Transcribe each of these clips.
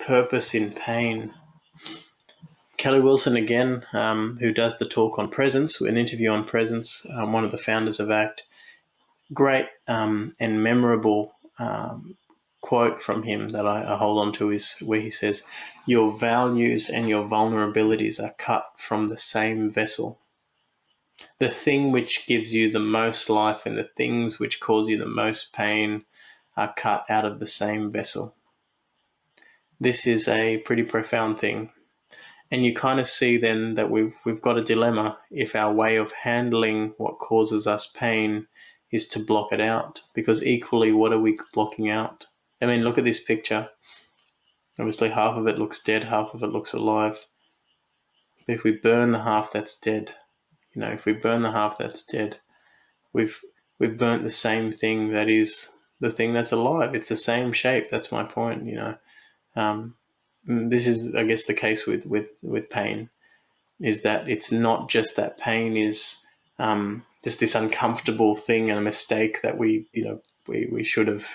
purpose in pain. Kelly Wilson again, who does the talk on presence, an interview on presence, one of the founders of ACT. Great and memorable quote from him that I hold on to is where he says, "Your values and your vulnerabilities are cut from the same vessel. The thing which gives you the most life and the things which cause you the most pain are cut out of the same vessel." This is a pretty profound thing. And you kind of see then that we've got a dilemma if our way of handling what causes us pain is to block it out. Because equally, what are we blocking out? I mean, look at this picture. Obviously, half of it looks dead, half of it looks alive. But if we burn the half that's dead, if we burn the half that's dead, we've burnt the same thing that is the thing that's alive. It's the same shape. That's my point, This is, I guess, the case with pain, is that it's not just that pain is just this uncomfortable thing and a mistake that we should have,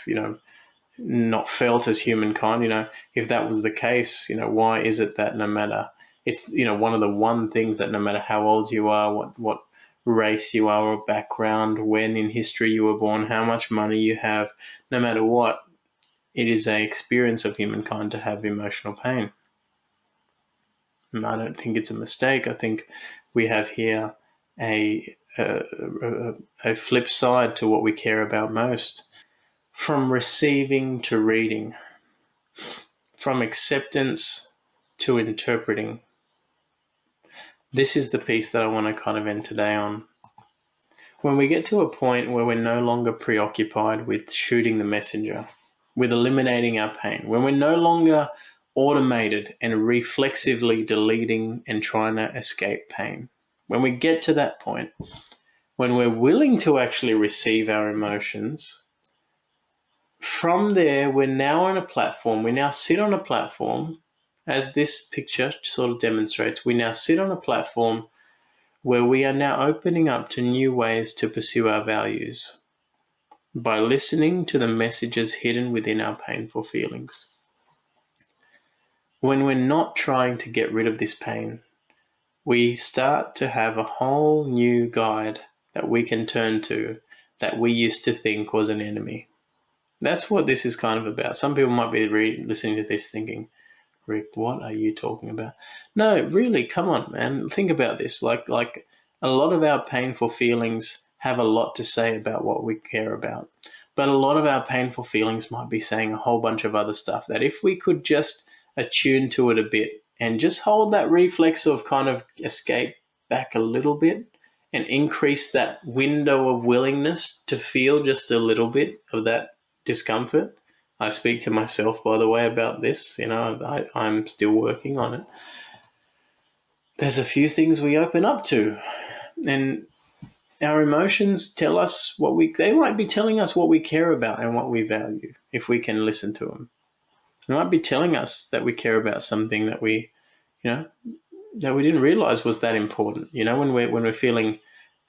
not felt as humankind. If that was the case, why is it that no matter, it's, one of the one things that no matter how old you are, what race you are or background, when in history you were born, how much money you have, no matter what, it is an experience of humankind to have emotional pain. And I don't think it's a mistake. I think we have here a flip side to what we care about most. From receiving to reading, from acceptance to interpreting. This is the piece that I want to kind of end today on. When we get to a point where we're no longer preoccupied with shooting the messenger, with eliminating our pain, when we're no longer automated and reflexively deleting and trying to escape pain, when we get to that point, when we're willing to actually receive our emotions, from there, we're now on a platform. We now sit on a platform, as this picture sort of demonstrates. We now sit on a platform where we are now opening up to new ways to pursue our values by listening to the messages hidden within our painful feelings. When we're not trying to get rid of this pain, we start to have a whole new guide that we can turn to that we used to think was an enemy. That's what this is kind of about. Some people might be listening to this thinking, "Rick, what are you talking about?" No, really, come on, man. Think about this. Like a lot of our painful feelings have a lot to say about what we care about. But a lot of our painful feelings might be saying a whole bunch of other stuff that if we could just attune to it a bit and just hold that reflex of kind of escape back a little bit and increase that window of willingness to feel just a little bit of that discomfort. I speak to myself, by the way, about this. I'm still working on it. There's a few things we open up to, and our emotions tell us they might be telling us what we care about and what we value if we can listen to them. They might be telling us that we care about something that we didn't realize was that important. When we're feeling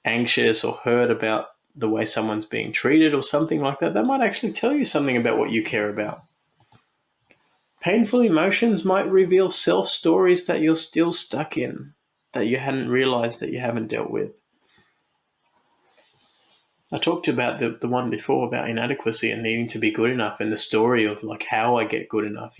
anxious or hurt about the way someone's being treated or something like that, that might actually tell you something about what you care about. Painful emotions might reveal self-stories that you're still stuck in, that you hadn't realized that you haven't dealt with. I talked about the one before about inadequacy and needing to be good enough, and the story of like how I get good enough,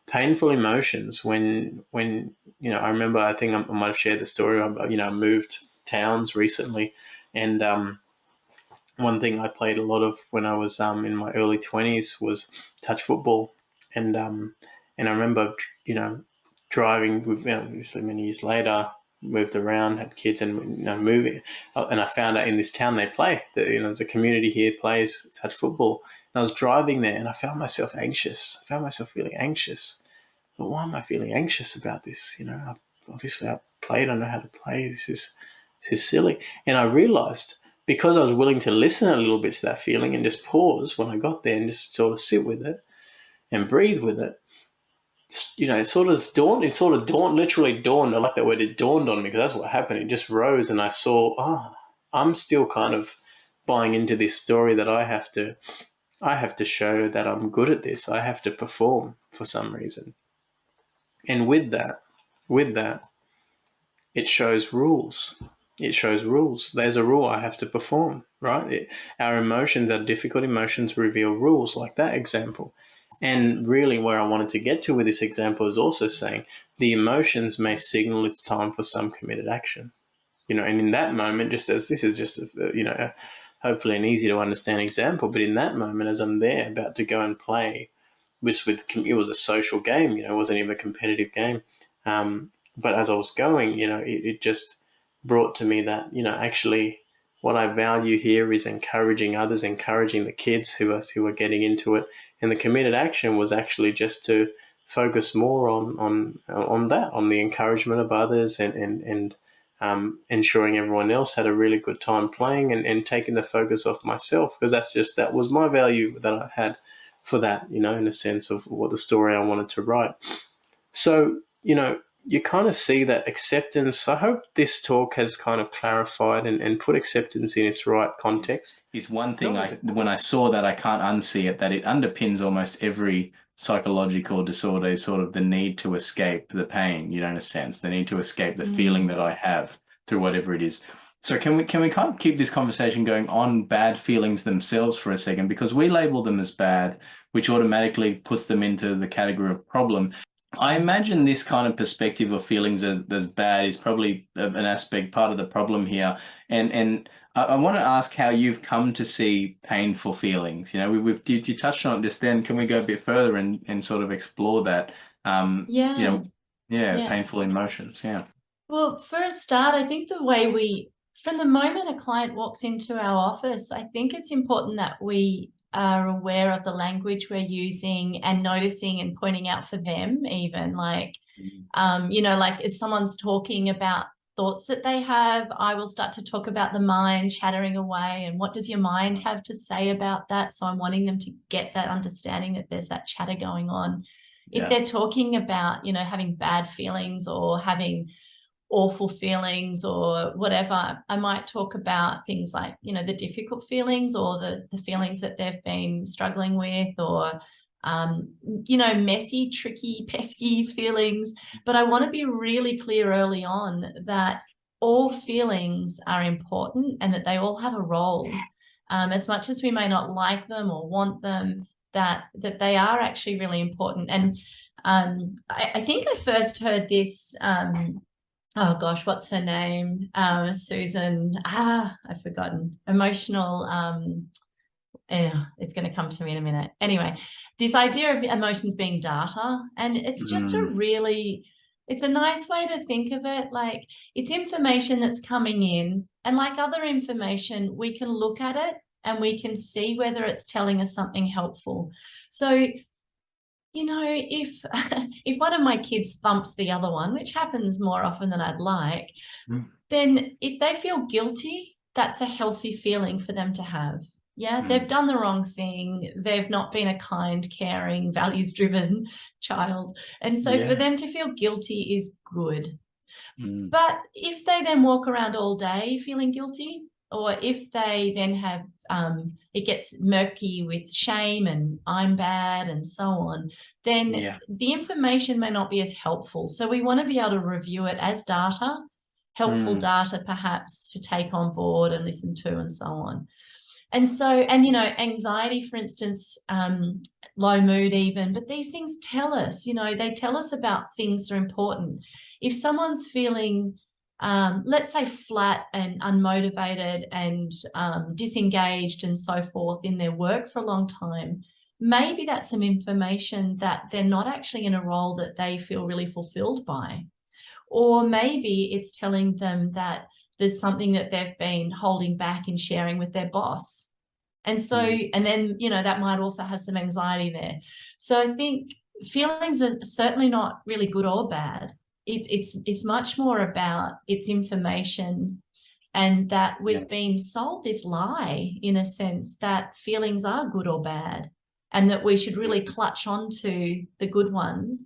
painful emotions when I remember, I think I might have shared the story, I moved towns recently, and one thing I played a lot of when I was in my early 20s was touch football, and I remember driving with, obviously many years later, moved around, had kids, and moving, and I found out in this town they play. There's a community here plays touch football, and I was driving there, and I found myself anxious. I found myself feeling anxious. But why am I feeling anxious about this? Obviously I played. I know how to play. This is silly, and I realized, because I was willing to listen a little bit to that feeling and just pause when I got there and just sort of sit with it and breathe with it, literally dawned. I like that word, it dawned on me, because that's what happened. It just rose, and I saw, I'm still kind of buying into this story that I have to show that I'm good at this. I have to perform for some reason. And with that, it shows rules. It shows rules. There's a rule I have to perform, right? Our emotions, our difficult emotions reveal rules, like that example. And really where I wanted to get to with this example is also saying the emotions may signal it's time for some committed action. And in that moment, just as this is just hopefully an easy to understand example, but in that moment, as I'm there about to go and play, it was a social game, it wasn't even a competitive game. But as I was going, it just brought to me that, actually what I value here is encouraging others, encouraging the kids who are getting into it. And the committed action was actually just to focus more on that, on the encouragement of others, and ensuring everyone else had a really good time playing, and taking the focus off myself, because that was my value that I had for that, in a sense of what the story I wanted to write. So, you kind of see that acceptance. I hope this talk has kind of clarified and put acceptance in its right context. It's one thing when I saw that, I can't unsee it, that it underpins almost every psychological disorder is sort of the need to escape the pain, in a sense, the need to escape the feeling that I have through whatever it is. So can we kind of keep this conversation going on bad feelings themselves for a second? Because we label them as bad, which automatically puts them into the category of problem. I imagine this kind of perspective of feelings as bad is probably part of the problem here. And I want to ask how you've come to see painful feelings. You touched on it just then. Can we go a bit further and sort of explore that? Yeah. Painful emotions. Yeah. Well, for a start, I think from the moment a client walks into our office, I think it's important that we are aware of the language we're using and noticing and pointing out for them, even like, like if someone's talking about thoughts that they have, I will start to talk about the mind chattering away, and what does your mind have to say about that? So I'm wanting them to get that understanding that there's that chatter going on. If they're talking about, having bad feelings or having awful feelings or whatever, I might talk about things like, the difficult feelings or the feelings that they've been struggling with, or, messy, tricky, pesky feelings. But I want to be really clear early on that all feelings are important and that they all have a role. As much as we may not like them or want them, that they are actually really important. And I think I first heard this, oh gosh, what's her name? Susan. I've forgotten. Emotional. It's going to come to me in a minute. Anyway, this idea of emotions being data, and it's just it's a nice way to think of it. Like, it's information that's coming in, and like other information, we can look at it and we can see whether it's telling us something helpful. So, if one of my kids thumps the other one, which happens more often than I'd like, then if they feel guilty, that's a healthy feeling for them to have. Yeah, they've done the wrong thing. They've not been a kind, caring, values-driven child. And so for them to feel guilty is good. But if they then walk around all day feeling guilty, or if they then have, it gets murky with shame and I'm bad and so on, then the information may not be as helpful. So we want to be able to review it as data, helpful data perhaps to take on board and listen to and so on. And so, anxiety, for instance, low mood even, but these things tell us, they tell us about things that are important. If someone's feeling, let's say, flat and unmotivated and disengaged and so forth in their work for a long time, maybe that's some information that they're not actually in a role that they feel really fulfilled by. Or maybe it's telling them that there's something that they've been holding back in sharing with their boss. And so, and then, that might also have some anxiety there. So I think feelings are certainly not really good or bad. It's much more about its information, and that we've been sold this lie, in a sense, that feelings are good or bad, and that we should really clutch onto the good ones.